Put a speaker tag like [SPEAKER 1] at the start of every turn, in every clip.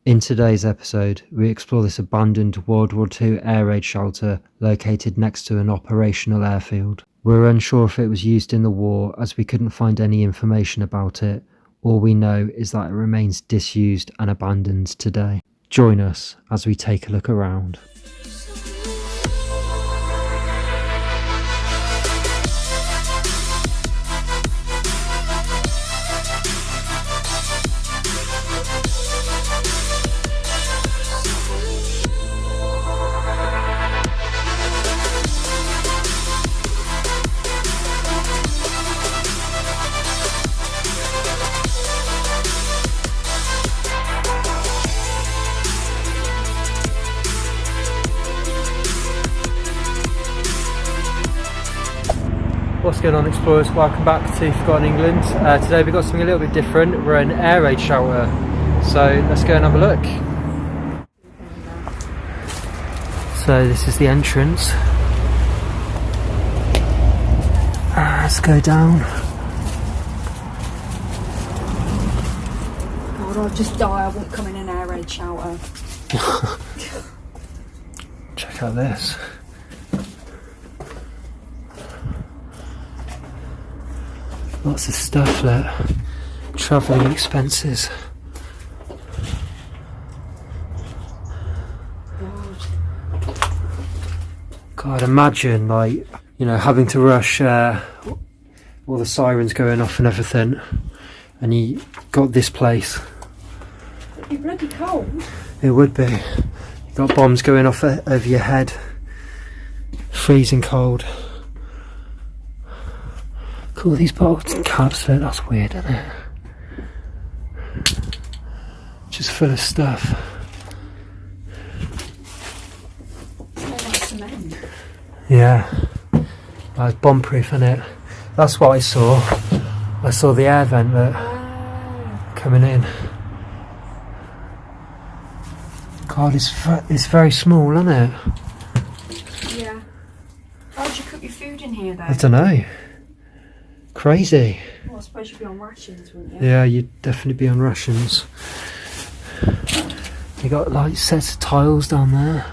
[SPEAKER 1] In today's episode, we explore this abandoned World War II air raid shelter located next to an operational airfield. We're unsure if it was used in the war as we couldn't find any information about it. All we know is that it remains disused and abandoned today. Join us as we take a look around. What's going on, explorers? Welcome back to Forgotten England. Today we've got something a little bit different. We're in an air raid shelter, so let's go and have a look. So this is the entrance. Let's go down.
[SPEAKER 2] God, I'll just die. I won't come in an air raid shelter.
[SPEAKER 1] Check out this. Lots of stuff there. Travelling expenses. God, imagine, like, you know, having to rush, all the sirens going off and everything, and you got this place.
[SPEAKER 2] It'd be bloody cold.
[SPEAKER 1] It would be. You got bombs going off over your head. Freezing cold. Cool, these bottles and caps there, that's weird, isn't it? Just full of stuff.
[SPEAKER 2] Smells like cement.
[SPEAKER 1] Yeah. It's bomb proof, isn't it? That's what I saw. I saw the air vent coming in. God, it's very small, isn't it?
[SPEAKER 2] Yeah. How would you cook your food in here, though?
[SPEAKER 1] I don't know. Crazy.
[SPEAKER 2] Well, I suppose you'd be on rations, wouldn't you?
[SPEAKER 1] Yeah, you'd definitely be on rations. You got like sets of tiles down there.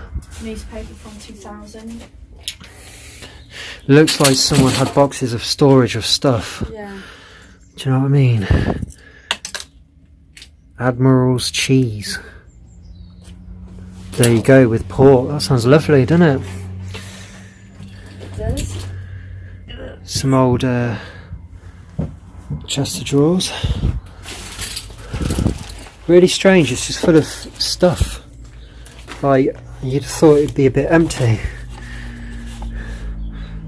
[SPEAKER 2] Newspaper from 2000.
[SPEAKER 1] Looks like someone had boxes of storage of stuff.
[SPEAKER 2] Yeah.
[SPEAKER 1] Do you know what I mean? Admiral's cheese. There you go, with pork. That sounds lovely, doesn't it?
[SPEAKER 2] It does.
[SPEAKER 1] Some old chest of drawers. Really strange, it's just full of stuff. Like, you'd have thought it'd be a bit empty.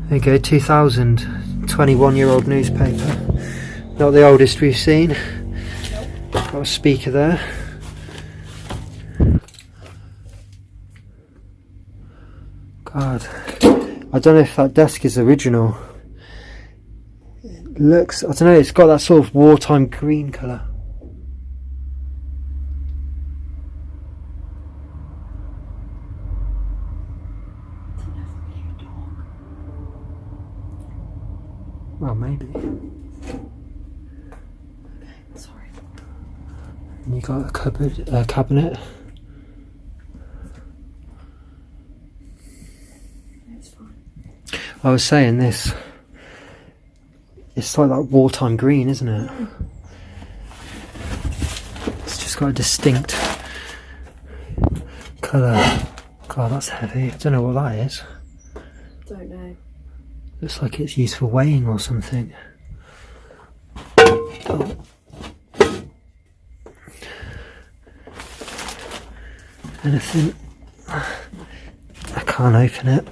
[SPEAKER 1] There you go, 2000, 21-year-old newspaper. Not the oldest we've seen. Got a speaker there. God, I don't know if that desk is original. It looks, I don't know, it's got that sort of wartime green colour. Well, maybe.
[SPEAKER 2] Sorry.
[SPEAKER 1] And you got a cupboard, cabinet.
[SPEAKER 2] It's fine.
[SPEAKER 1] I was saying this. It's like that wartime green, isn't it? It's just got a distinct colour. God, that's heavy. I don't know what that is.
[SPEAKER 2] Don't know.
[SPEAKER 1] Looks like it's used for weighing or something. Oh. Anything? I can't open it.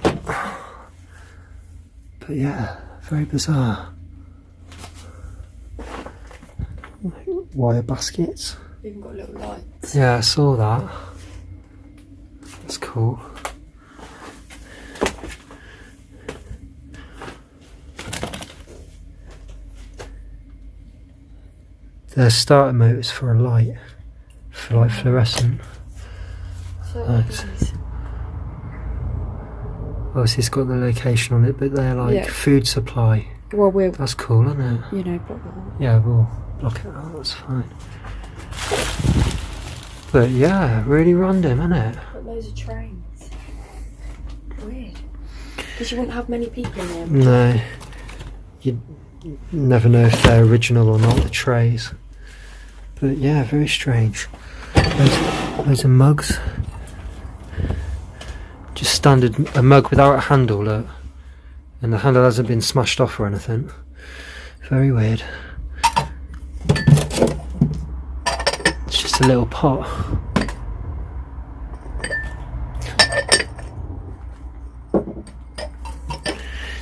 [SPEAKER 1] But yeah, very bizarre. Wire baskets.
[SPEAKER 2] Even got little lights.
[SPEAKER 1] Yeah, I saw that. That's cool. There's starter motors for a light, for like fluorescent.
[SPEAKER 2] So
[SPEAKER 1] Nice.
[SPEAKER 2] these.
[SPEAKER 1] Obviously it's got the location on it, but they're like
[SPEAKER 2] Yeah.
[SPEAKER 1] food supply.
[SPEAKER 2] Well, we're,
[SPEAKER 1] That's cool, isn't it?
[SPEAKER 2] you know, but
[SPEAKER 1] Yeah, we'll block it out, that's fine. But yeah, really random, isn't it?
[SPEAKER 2] Got loads of trains. Weird. Because you wouldn't have many people in there.
[SPEAKER 1] No. You'd never know if they're original or not, the trays. But yeah, very strange. Loads of mugs. Just standard, a mug without a handle, look. And the handle hasn't been smashed off or anything. Very weird. It's just a little pot.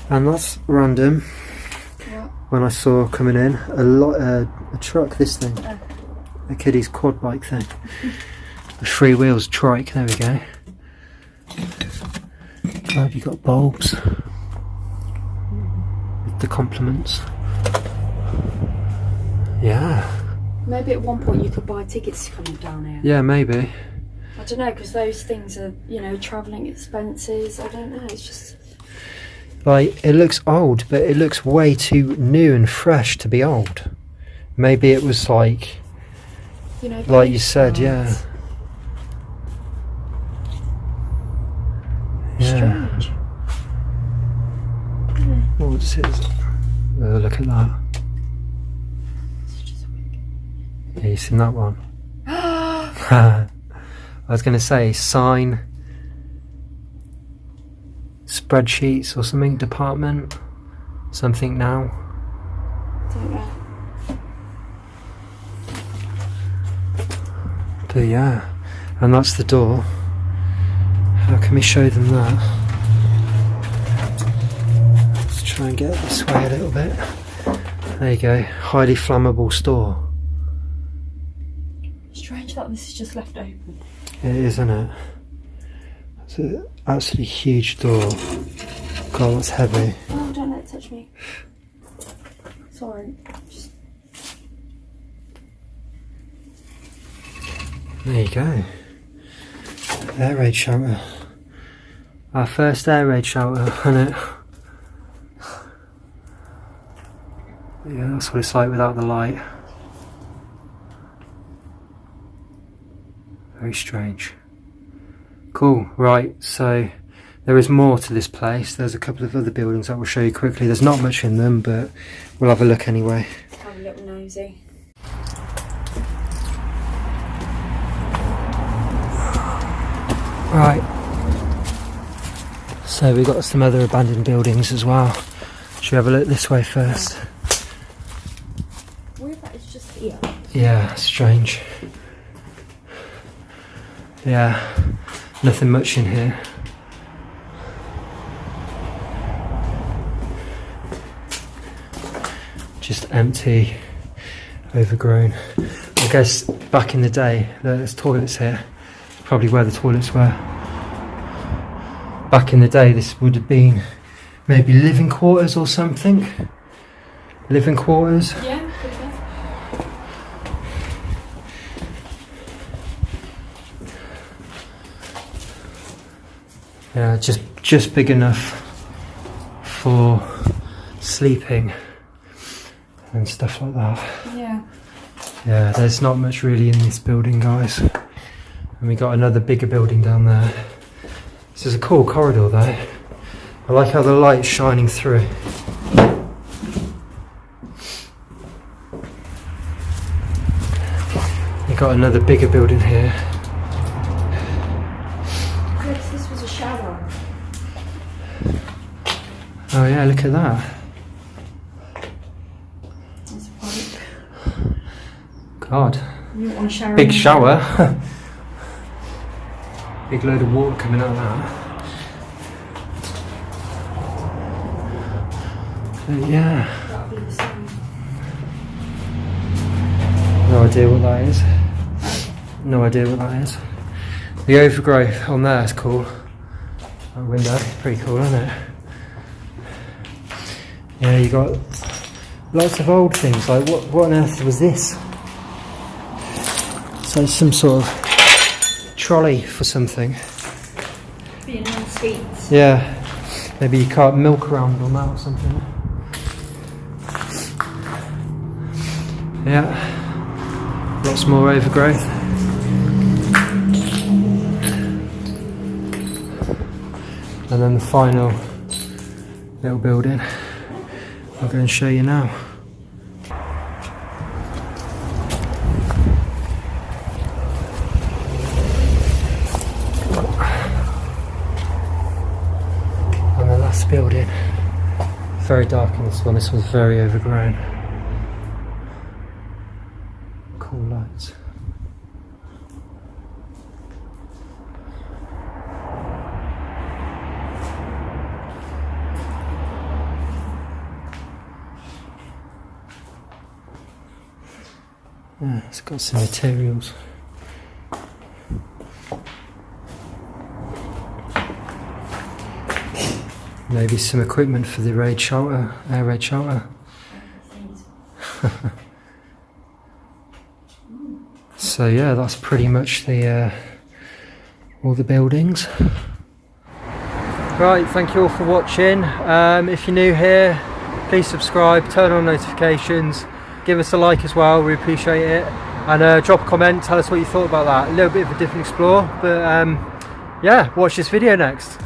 [SPEAKER 1] And that's random.
[SPEAKER 2] What?
[SPEAKER 1] When I saw coming in a truck, this thing, a kiddie's quad bike thing, the 3 wheels trike. There we go. Glad you got bulbs with the compliments. Yeah.
[SPEAKER 2] Maybe at one point you could buy tickets to come down here.
[SPEAKER 1] Yeah, maybe.
[SPEAKER 2] I don't know, because those things are, you know, travelling expenses. I don't know. It's just.
[SPEAKER 1] Like, it looks old, but it looks way too new and fresh to be old. Maybe it was like,
[SPEAKER 2] You know,
[SPEAKER 1] like you said, yeah. Yeah.
[SPEAKER 2] Strange.
[SPEAKER 1] What's it? Oh, look at that.
[SPEAKER 2] It's just weird.
[SPEAKER 1] Yeah, you seen that one? I was going to say sign, spreadsheets or something, department, something now.
[SPEAKER 2] Don't know.
[SPEAKER 1] But yeah, and that's the door. How can we show them that? Let's try and get it this way a little bit. There you go, highly flammable store.
[SPEAKER 2] Strange that this is just left open.
[SPEAKER 1] It is, isn't it? It's an absolutely huge door. God, that's heavy.
[SPEAKER 2] Oh, don't let it touch me. Sorry. Just.
[SPEAKER 1] There you go. Air raid shelter. Our first air raid shelter, isn't it? Yeah, that's what it's like without the light. Very strange. Cool, right, so there is more to this place. There's a couple of other buildings that we'll show you quickly. There's not much in them, but we'll have a look anyway.
[SPEAKER 2] Have a little nosy.
[SPEAKER 1] Right. So we've got some other abandoned buildings as well. Should we have a look this way first?
[SPEAKER 2] Weird that it's just here.
[SPEAKER 1] Yeah, strange. Yeah, nothing much in here. Just empty, overgrown. I guess back in the day, there's toilets here. Probably where the toilets were. Back in the day, this would have been maybe living quarters or something. Living quarters.
[SPEAKER 2] Yeah, could be.
[SPEAKER 1] Yeah, just big enough for sleeping and stuff like that.
[SPEAKER 2] Yeah.
[SPEAKER 1] Yeah, there's not much really in this building, guys. And we got another bigger building down there. This is a cool corridor though. I like how the light's shining through. We got another bigger building here.
[SPEAKER 2] Yes, this was a shower.
[SPEAKER 1] Oh yeah, look at that.
[SPEAKER 2] There's a pipe.
[SPEAKER 1] God.
[SPEAKER 2] You don't want to shower
[SPEAKER 1] Big
[SPEAKER 2] in
[SPEAKER 1] shower. Big load of water coming out of that. But yeah.
[SPEAKER 2] there? That'll be the same.
[SPEAKER 1] No idea what that is. No idea what that is. The overgrowth on there is cool. That window, pretty cool, isn't it? Yeah, you got lots of old things. Like what on earth was this? So some sort of trolley for something.
[SPEAKER 2] Being on seats.
[SPEAKER 1] Yeah, maybe you cart milk around on that or something. Yeah, lots more overgrowth. And then the final little building, I'll go and show you now. And the last building, very dark in this one, this one's very overgrown. Cool lights. Yeah, it's got some materials. Maybe some equipment for the raid shelter, air raid shelter. So yeah, that's pretty much the all the buildings. Right, thank you all for watching. If you're new here, please subscribe, turn on notifications, give us a like as well, we appreciate it. And drop a comment, tell us what you thought about that. A little bit of a different explore, but yeah, watch this video next.